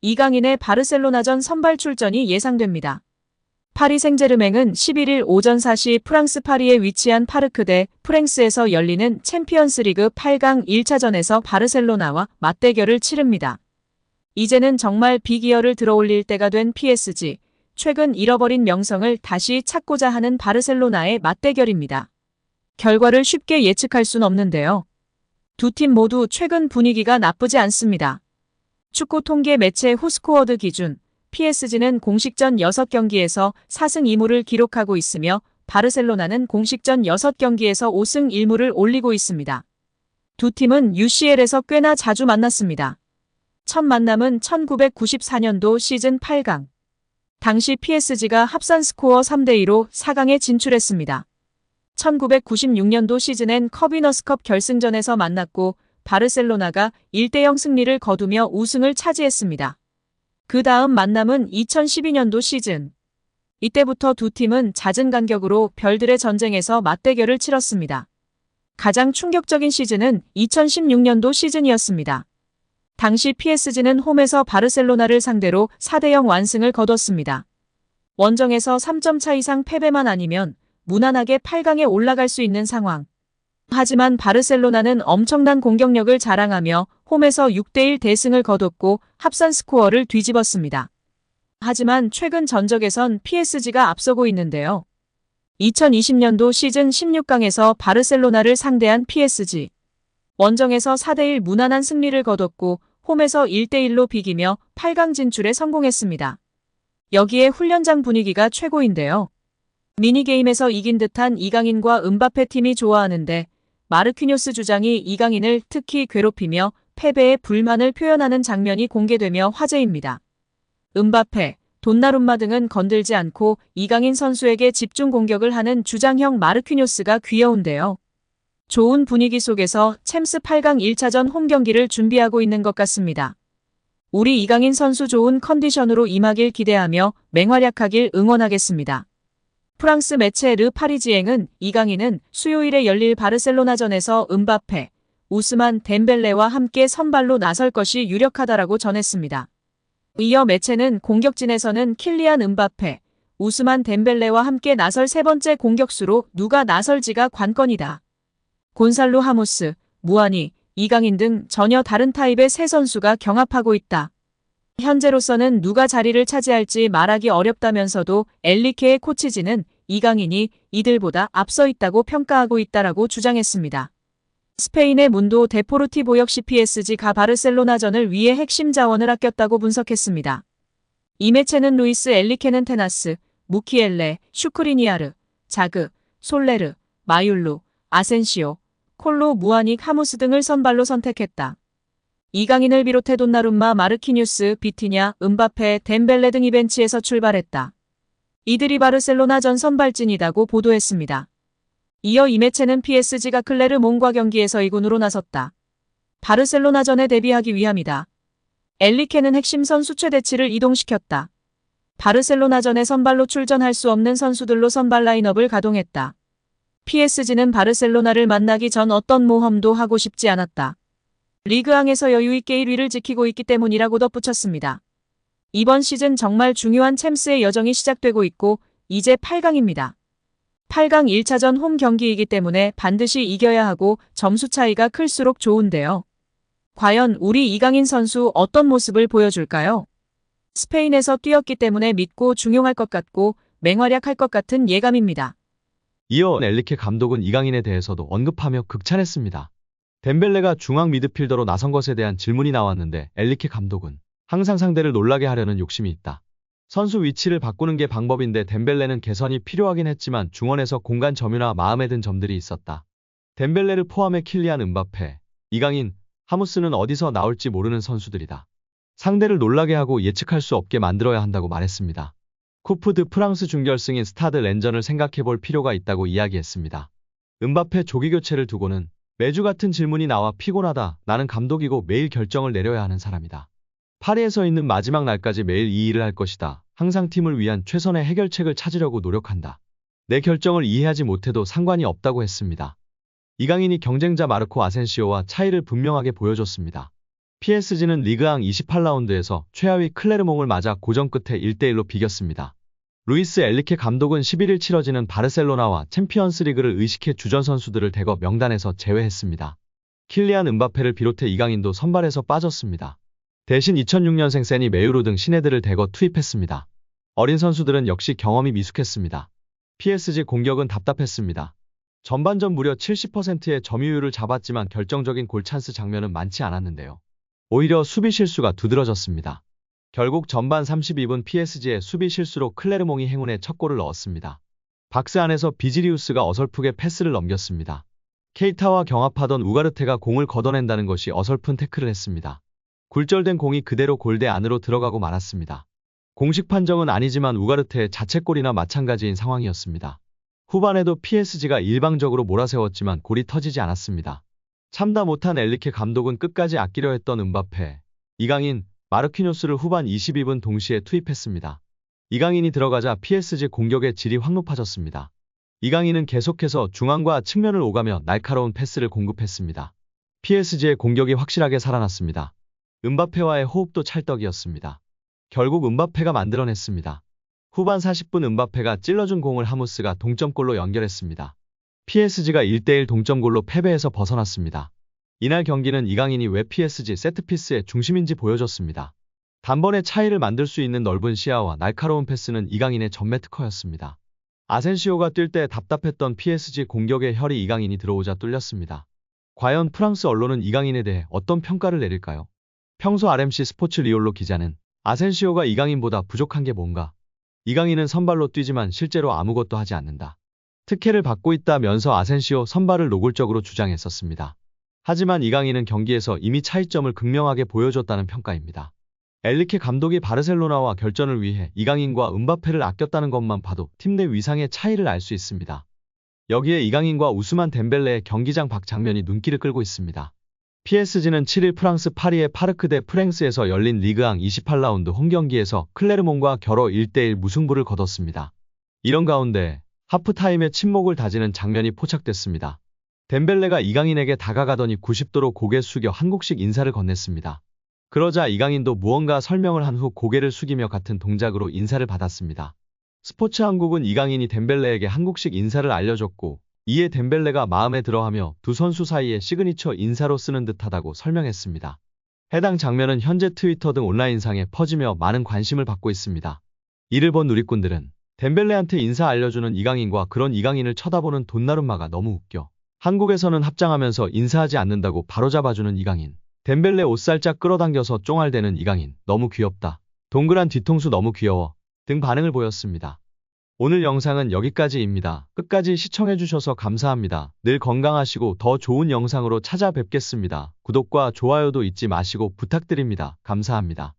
이강인의 바르셀로나전 선발 출전이 예상됩니다. 파리 생제르맹은 11일 오전 4시 프랑스 파리에 위치한 파르크 대 프랭스에서 열리는 챔피언스리그 8강 1차전에서 바르셀로나와 맞대결을 치릅니다. 이제는 정말 빅이어를 들어올릴 때가 된 PSG, 최근 잃어버린 명성을 다시 찾고자 하는 바르셀로나의 맞대결입니다. 결과를 쉽게 예측할 순 없는데요. 두 팀 모두 최근 분위기가 나쁘지 않습니다. 축구 통계 매체 후스코어드 기준 PSG는 공식전 6경기에서 4승 2무를 기록하고 있으며 바르셀로나는 공식전 6경기에서 5승 1무를 올리고 있습니다. 두 팀은 UCL에서 꽤나 자주 만났습니다. 첫 만남은 1994년도 시즌 8강. 당시 PSG가 합산 스코어 3대2로 4강에 진출했습니다. 1996년도 시즌엔 커비너스컵 결승전에서 만났고 바르셀로나가 1대0 승리를 거두며 우승을 차지했습니다. 그 다음 만남은 2012년도 시즌. 이때부터 두 팀은 잦은 간격으로 별들의 전쟁에서 맞대결을 치렀습니다. 가장 충격적인 시즌은 2016년도 시즌이었습니다. 당시 PSG는 홈에서 바르셀로나를 상대로 4대0 완승을 거뒀습니다. 원정에서 3점 차 이상 패배만 아니면 무난하게 8강에 올라갈 수 있는 상황. 하지만 바르셀로나는 엄청난 공격력을 자랑하며 홈에서 6대1 대승을 거뒀고 합산 스코어를 뒤집었습니다. 하지만 최근 전적에선 PSG가 앞서고 있는데요. 2020년도 시즌 16강에서 바르셀로나를 상대한 PSG. 원정에서 4대1 무난한 승리를 거뒀고 홈에서 1대1로 비기며 8강 진출에 성공했습니다. 여기에 훈련장 분위기가 최고인데요. 미니게임에서 이긴 듯한 이강인과 은바페 팀이 좋아하는데 마르퀴뇨스 주장이 이강인을 특히 괴롭히며 패배에 불만을 표현하는 장면이 공개되며 화제입니다. 은바페, 돈나룸마 등은 건들지 않고 이강인 선수에게 집중 공격을 하는 주장형 마르퀴뇨스가 귀여운데요. 좋은 분위기 속에서 챔스 8강 1차전 홈 경기를 준비하고 있는 것 같습니다. 우리 이강인 선수 좋은 컨디션으로 임하길 기대하며 맹활약하길 응원하겠습니다. 프랑스 매체 르 파리지앵은 이강인은 수요일에 열릴 바르셀로나전에서 은바페, 우스만 덴벨레와 함께 선발로 나설 것이 유력하다라고 전했습니다. 이어 매체는 공격진에서는 킬리안 은바페, 우스만 덴벨레와 함께 나설 세 번째 공격수로 누가 나설지가 관건이다. 곤살로 하모스, 무아니, 이강인 등 전혀 다른 타입의 세 선수가 경합하고 있다. 현재로서는 누가 자리를 차지할지 말하기 어렵다면서도 엘리케의 코치진은 이강인이 이들보다 앞서 있다고 평가하고 있다라고 주장했습니다. 스페인의 문도 데포르티보 역시 PSG가 바르셀로나전을 위해 핵심 자원을 아꼈다고 분석했습니다. 이 매체는 루이스 엘리케는 테나스, 무키엘레, 슈크리니아르, 자그, 솔레르, 마율루, 아센시오, 콜로 무아닉 하무스 등을 선발로 선택했다. 이강인을 비롯해 돈나룸마, 마르키뉴스, 비티냐, 은바페, 덴벨레 등이 벤치에서 출발했다. 이들이 바르셀로나전 선발진이다고 보도했습니다. 이어 이 매체는 PSG가 클레르몽과 경기에서 2군으로 나섰다. 바르셀로나전에 대비하기 위함이다. 엘리케는 핵심 선수 최대치를 이동시켰다. 바르셀로나전에 선발로 출전할 수 없는 선수들로 선발 라인업을 가동했다. PSG는 바르셀로나를 만나기 전 어떤 모험도 하고 싶지 않았다. 리그앙에서 여유있게 1위를 지키고 있기 때문이라고 덧붙였습니다. 이번 시즌 정말 중요한 챔스의 여정이 시작되고 있고 이제 8강입니다. 8강 1차전 홈 경기이기 때문에 반드시 이겨야 하고 점수 차이가 클수록 좋은데요. 과연 우리 이강인 선수 어떤 모습을 보여줄까요? 스페인에서 뛰었기 때문에 믿고 중용할 것 같고 맹활약할 것 같은 예감입니다. 이어 엘리케 감독은 이강인에 대해서도 언급하며 극찬했습니다. 덴벨레가 중앙 미드필더로 나선 것에 대한 질문이 나왔는데 엘리케 감독은 항상 상대를 놀라게 하려는 욕심이 있다. 선수 위치를 바꾸는 게 방법인데 덴벨레는 개선이 필요하긴 했지만 중원에서 공간 점유나 마음에 든 점들이 있었다. 덴벨레를 포함해 킬리안 은바페, 이강인, 하무스는 어디서 나올지 모르는 선수들이다. 상대를 놀라게 하고 예측할 수 없게 만들어야 한다고 말했습니다. 쿠프드 프랑스 준결승인 스타드 렌전을 생각해볼 필요가 있다고 이야기했습니다. 은바페 조기 교체를 두고는 매주 같은 질문이 나와 피곤하다. 나는 감독이고 매일 결정을 내려야 하는 사람이다. 파리에서 있는 마지막 날까지 매일 이 일을 할 것이다. 항상 팀을 위한 최선의 해결책을 찾으려고 노력한다. 내 결정을 이해하지 못해도 상관이 없다고 했습니다. 이강인이 경쟁자 마르코 아센시오와 차이를 분명하게 보여줬습니다. PSG는 리그앙 28라운드에서 최하위 클레르몽을 맞아 고전 끝에 1대1로 비겼습니다. 루이스 엘리케 감독은 11일 치러지는 바르셀로나와 챔피언스리그를 의식해 주전 선수들을 대거 명단에서 제외했습니다. 킬리안 은바페를 비롯해 이강인도 선발에서 빠졌습니다. 대신 2006년생 세니 메유로 등 신예들을 대거 투입했습니다. 어린 선수들은 역시 경험이 미숙했습니다. PSG 공격은 답답했습니다. 전반전 무려 70%의 점유율을 잡았지만 결정적인 골 찬스 장면은 많지 않았는데요. 오히려 수비 실수가 두드러졌습니다. 결국 전반 32분 PSG의 수비 실수로 클레르몽이 행운의 첫 골을 넣었습니다. 박스 안에서 비지리우스가 어설프게 패스를 넘겼습니다. 케이타와 경합하던 우가르테가 공을 걷어낸다는 것이 어설픈 태클을 했습니다. 굴절된 공이 그대로 골대 안으로 들어가고 말았습니다. 공식 판정은 아니지만 우가르테의 자책골이나 마찬가지인 상황이었습니다. 후반에도 PSG가 일방적으로 몰아세웠지만 골이 터지지 않았습니다. 참다 못한 엘리케 감독은 끝까지 아끼려 했던 은바페, 이강인, 마르키뇨스를 후반 22분 동시에 투입했습니다. 이강인이 들어가자 PSG 공격의 질이 확 높아졌습니다. 이강인은 계속해서 중앙과 측면을 오가며 날카로운 패스를 공급했습니다. PSG의 공격이 확실하게 살아났습니다. 은바페와의 호흡도 찰떡이었습니다. 결국 은바페가 만들어냈습니다. 후반 40분 은바페가 찔러준 공을 하무스가 동점골로 연결했습니다. PSG가 1대1 동점골로 패배해서 벗어났습니다. 이날 경기는 이강인이 왜 PSG 세트피스의 중심인지 보여줬습니다. 단번에 차이를 만들 수 있는 넓은 시야와 날카로운 패스는 이강인의 전매 특허였습니다. 아센시오가 뛸 때 답답했던 PSG 공격의 혈이 이강인이 들어오자 뚫렸습니다. 과연 프랑스 언론은 이강인에 대해 어떤 평가를 내릴까요? 평소 RMC 스포츠 리올로 기자는 아센시오가 이강인보다 부족한 게 뭔가? 이강인은 선발로 뛰지만 실제로 아무것도 하지 않는다. 특혜를 받고 있다면서 아센시오 선발을 노골적으로 주장했었습니다. 하지만 이강인은 경기에서 이미 차이점을 극명하게 보여줬다는 평가입니다. 엘리케 감독이 바르셀로나와 결전을 위해 이강인과 은바페를 아꼈다는 것만 봐도 팀 내 위상의 차이를 알 수 있습니다. 여기에 이강인과 우스만 덴벨레의 경기장 밖 장면이 눈길을 끌고 있습니다. PSG는 7일 프랑스 파리의 파르크 대 프랭스에서 열린 리그앙 28라운드 홈경기에서 클레르몽과 겨뤄 1대1 무승부를 거뒀습니다. 이런 가운데 하프타임에 침묵을 다지는 장면이 포착됐습니다. 덴벨레가 이강인에게 다가가더니 90도로 고개 숙여 한국식 인사를 건넸습니다. 그러자 이강인도 무언가 설명을 한 후 고개를 숙이며 같은 동작으로 인사를 받았습니다. 스포츠 한국은 이강인이 덴벨레에게 한국식 인사를 알려줬고 이에 덴벨레가 마음에 들어하며 두 선수 사이에 시그니처 인사로 쓰는 듯하다고 설명했습니다. 해당 장면은 현재 트위터 등 온라인상에 퍼지며 많은 관심을 받고 있습니다. 이를 본 누리꾼들은 덴벨레한테 인사 알려주는 이강인과 그런 이강인을 쳐다보는 돈나룸마가 너무 웃겨. 한국에서는 합장하면서 인사하지 않는다고 바로잡아주는 이강인. 덴벨레 옷 살짝 끌어당겨서 쫑알대는 이강인. 너무 귀엽다. 동그란 뒤통수 너무 귀여워. 등 반응을 보였습니다. 오늘 영상은 여기까지입니다. 끝까지 시청해주셔서 감사합니다. 늘 건강하시고 더 좋은 영상으로 찾아뵙겠습니다. 구독과 좋아요도 잊지 마시고 부탁드립니다. 감사합니다.